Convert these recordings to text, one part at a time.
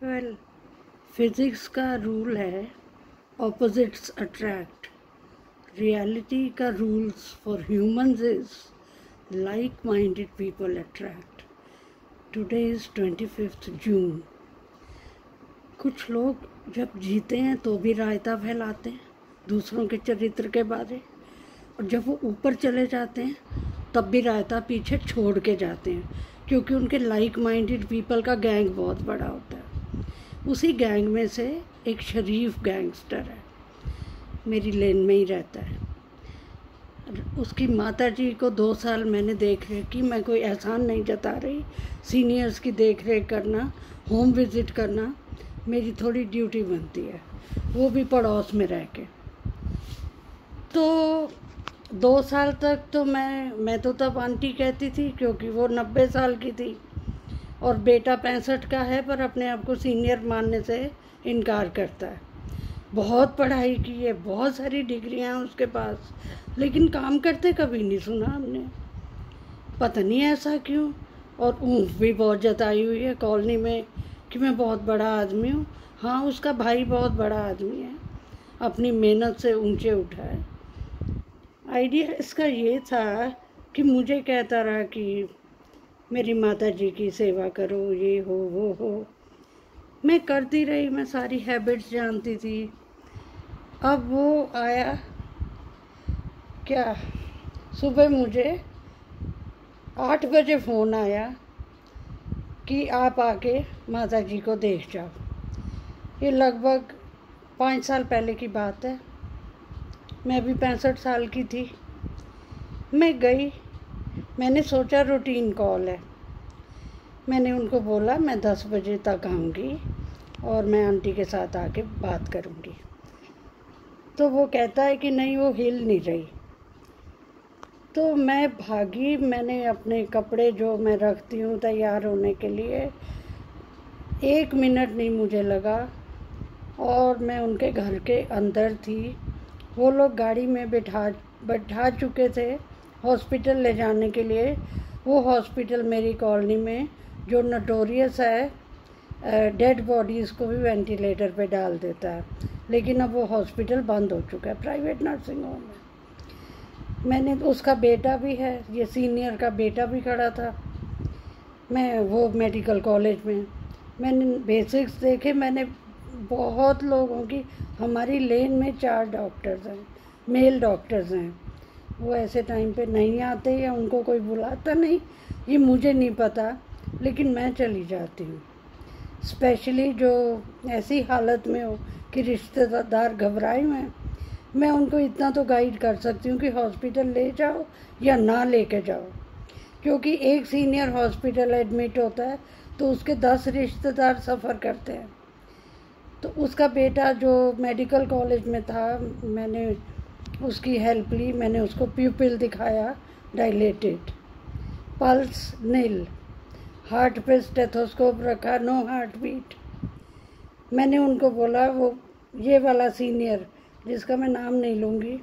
Well, physics का rule है opposites attract. Reality का rules for humans is like minded people attract. Today is 25 जून। कुछ लोग जब जीते हैं तो भी रायता फैलाते हैं दूसरों के चरित्र के बारे, और जब वो ऊपर चले जाते हैं तब भी रायता पीछे छोड़ के जाते हैं, क्योंकि उनके लाइक माइंडेड पीपल का गैंग बहुत बड़ा होता है। उसी गैंग में से एक शरीफ गैंगस्टर है, मेरी लेन में ही रहता है। उसकी माताजी को 2 साल मैंने देख रेख की। मैं कोई एहसान नहीं जता रही, सीनियर्स की देख रेख करना, होम विज़िट करना मेरी थोड़ी ड्यूटी बनती है, वो भी पड़ोस में रह के। तो 2 साल तक तो मैं तो तब आंटी कहती थी, क्योंकि वो 90 साल की थी और बेटा 65 का है, पर अपने आप को सीनियर मानने से इनकार करता है। बहुत पढ़ाई की है, बहुत सारी डिग्रियां हैं उसके पास, लेकिन काम करते कभी नहीं सुना हमने, पता नहीं ऐसा क्यों। और ऊँफ भी बहुत जताई हुई है कॉलोनी में कि मैं बहुत बड़ा आदमी हूँ। हाँ, उसका भाई बहुत बड़ा आदमी है, अपनी मेहनत से ऊंचे उठा है। आइडिया इसका ये था कि मुझे कहता रहा कि मेरी माता जी की सेवा करो, ये हो वो हो। मैं करती रही, मैं सारी हैबिट्स जानती थी। अब वो आया क्या, सुबह मुझे 8 बजे फ़ोन आया कि आप आके माता जी को देख जाओ। ये लगभग 5 साल पहले की बात है। मैं भी 65 साल की थी। मैं गई, मैंने सोचा रूटीन कॉल है। मैंने उनको बोला मैं 10 बजे तक आऊँगी और मैं आंटी के साथ आके बात करूँगी। तो वो कहता है कि नहीं, वो हिल नहीं रही। तो मैं भागी, मैंने अपने कपड़े जो मैं रखती हूँ तैयार होने के लिए, 1 मिनट नहीं मुझे लगा और मैं उनके घर के अंदर थी। वो लोग गाड़ी में बैठा चुके थे हॉस्पिटल ले जाने के लिए। वो हॉस्पिटल मेरी कॉलोनी में जो नोटोरियस है डेड बॉडीज़ को भी वेंटिलेटर पे डाल देता है, लेकिन अब वो हॉस्पिटल बंद हो चुका है, प्राइवेट नर्सिंग होम है। मैंने उसका बेटा भी है, ये सीनियर का बेटा भी खड़ा था। मैं वो मेडिकल कॉलेज में मैंने बेसिक्स देखे, मैंने बहुत लोगों की, हमारी लेन में 4 डॉक्टर्स हैं, मेल डॉक्टर्स हैं। वो ऐसे टाइम पे नहीं आते या उनको कोई बुलाता नहीं, ये मुझे नहीं पता, लेकिन मैं चली जाती हूँ। स्पेशली जो ऐसी हालत में हो कि रिश्तेदार घबराए हुए हैं, मैं उनको इतना तो गाइड कर सकती हूँ कि हॉस्पिटल ले जाओ या ना लेके जाओ, क्योंकि एक सीनियर हॉस्पिटल एडमिट होता है तो उसके 10 रिश्तेदार सफ़र करते हैं। तो उसका बेटा जो मेडिकल कॉलेज में था, मैंने उसकी हेल्प ली। मैंने उसको प्यूपिल दिखाया डायलेटेड, पल्स नील, हार्ट पे स्टेथोस्कोप रखा, नो हार्ट बीट। मैंने उनको बोला, वो ये वाला सीनियर जिसका मैं नाम नहीं लूँगी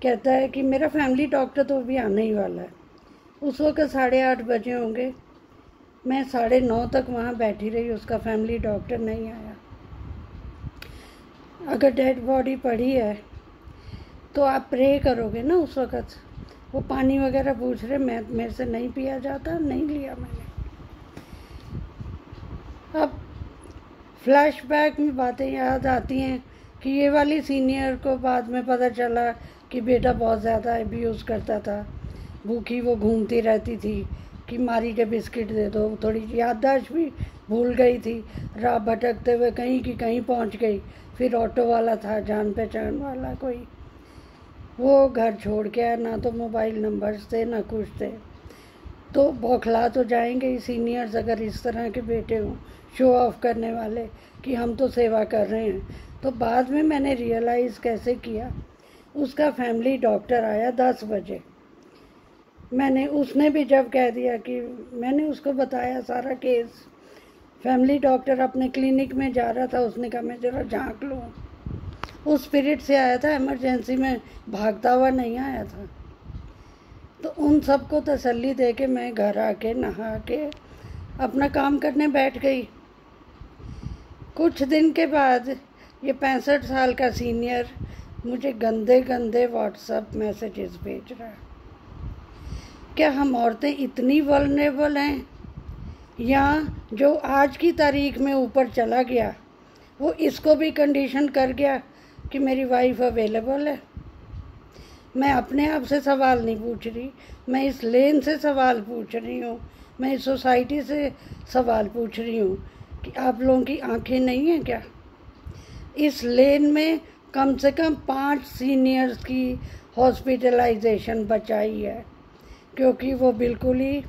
कहता है कि मेरा फैमिली डॉक्टर तो अभी आने ही वाला है। उस वक्त 8:30 बजे होंगे, मैं 9:30 तक वहाँ बैठी रही, उसका फैमिली डॉक्टर नहीं आया। अगर डेड बॉडी पड़ी है तो आप प्रे करोगे ना उस वक़्त। वो पानी वगैरह पूछ रहे, मेरे से नहीं पिया जाता, नहीं लिया मैंने। अब फ्लैशबैक में बातें याद आती हैं कि ये वाली सीनियर को बाद में पता चला कि बेटा बहुत ज़्यादा अब्यूज़ करता था। भूखी वो घूमती रहती थी कि मारी के बिस्किट दे दो। थोड़ी याददाश्त भी भूल गई थी, राह भटकते हुए कहीं की कहीं पहुंच गई। फिर ऑटो वाला था, जान पहचान वाला कोई, वो घर छोड़ के आया। ना तो मोबाइल नंबर्स थे ना कुछ थे। तो बौखला तो जाएंगे ही सीनियर्स अगर इस तरह के बेटे हों, शो ऑफ करने वाले कि हम तो सेवा कर रहे हैं। तो बाद में मैंने रियलाइज़ कैसे किया, उसका फैमिली डॉक्टर आया 10 बजे। उसने भी जब कह दिया कि मैंने उसको बताया सारा केस, फैमिली डॉक्टर अपने क्लिनिक में जा रहा था, उसने कहा मैं ज़रा झांक लूँ। उस स्पिरिट से आया था, इमरजेंसी में भागता हुआ नहीं आया था। तो उन सबको तसल्ली दे के मैं घर आके नहा के अपना काम करने बैठ गई। कुछ दिन के बाद ये 65 साल का सीनियर मुझे गंदे गंदे व्हाट्सएप मैसेजेस भेज रहा है। क्या हम औरतें इतनी वल्नरेबल हैं, या जो आज की तारीख में ऊपर चला गया वो इसको भी कंडीशन कर गया कि मेरी वाइफ अवेलेबल है? मैं अपने आप से सवाल नहीं पूछ रही, मैं इस लेन से सवाल पूछ रही हूँ, मैं इस सोसाइटी से सवाल पूछ रही हूँ कि आप लोगों की आंखें नहीं हैं क्या? इस लेन में कम से कम 5 सीनियर्स की हॉस्पिटलाइजेशन बचाई है, क्योंकि वो बिल्कुल ही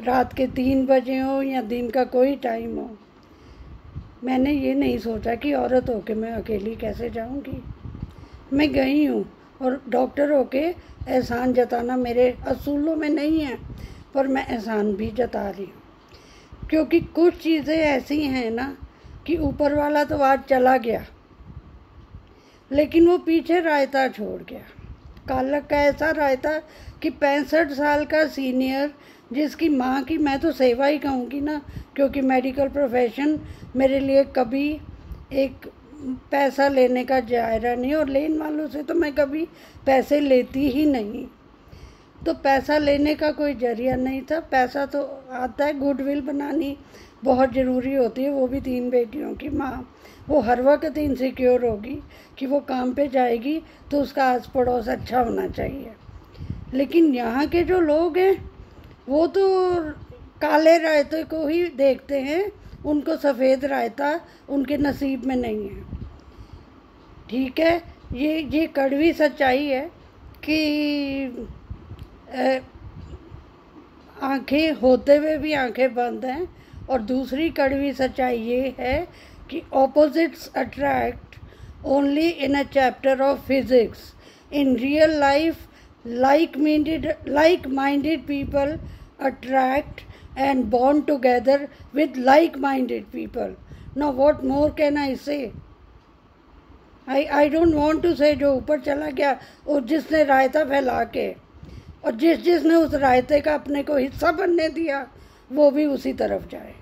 रात के 3 बजे हो या दिन का कोई टाइम हो। मैंने ये नहीं सोचा कि औरत होके मैं अकेली कैसे जाऊंगी। मैं गई हूँ, और डॉक्टर होके एहसान जताना मेरे असूलों में नहीं है, पर मैं एहसान भी जता रही हूँ, क्योंकि कुछ चीज़ें ऐसी हैं ना कि ऊपर वाला तो आज चला गया, लेकिन वो पीछे रायता छोड़ गया। कालक का ऐसा रायता कि 65 साल का सीनियर, जिसकी माँ की मैं तो सेवा ही कहूँगी ना, क्योंकि मेडिकल प्रोफेशन मेरे लिए कभी एक पैसा लेने का दायरा नहीं, और लेन वालों से तो मैं कभी पैसे लेती ही नहीं, तो पैसा लेने का कोई जरिया नहीं था। पैसा तो आता है, गुडविल बनानी बहुत ज़रूरी होती है, वो भी 3 बेटियों की माँ। वो हर वक्त इनसिक्योर होगी कि वो काम पे जाएगी तो उसका आस पड़ोस अच्छा होना चाहिए। लेकिन यहाँ के जो लोग हैं वो तो काले रायते को ही देखते हैं, उनको सफ़ेद रायता उनके नसीब में नहीं है। ठीक है, ये कड़वी सच्चाई है कि आंखें होते हुए भी आंखें बंद हैं, और दूसरी कड़वी सच्चाई ये है कि opposites attract only in a chapter of physics. In real life like-minded people attract and bond together with like-minded people. Now what more can I say? I don't want to say जो ऊपर चला गया और जिसने रायता फैला के, और जिसने उस रायते का अपने को हिस्सा बनने दिया, वो भी उसी तरफ जाए।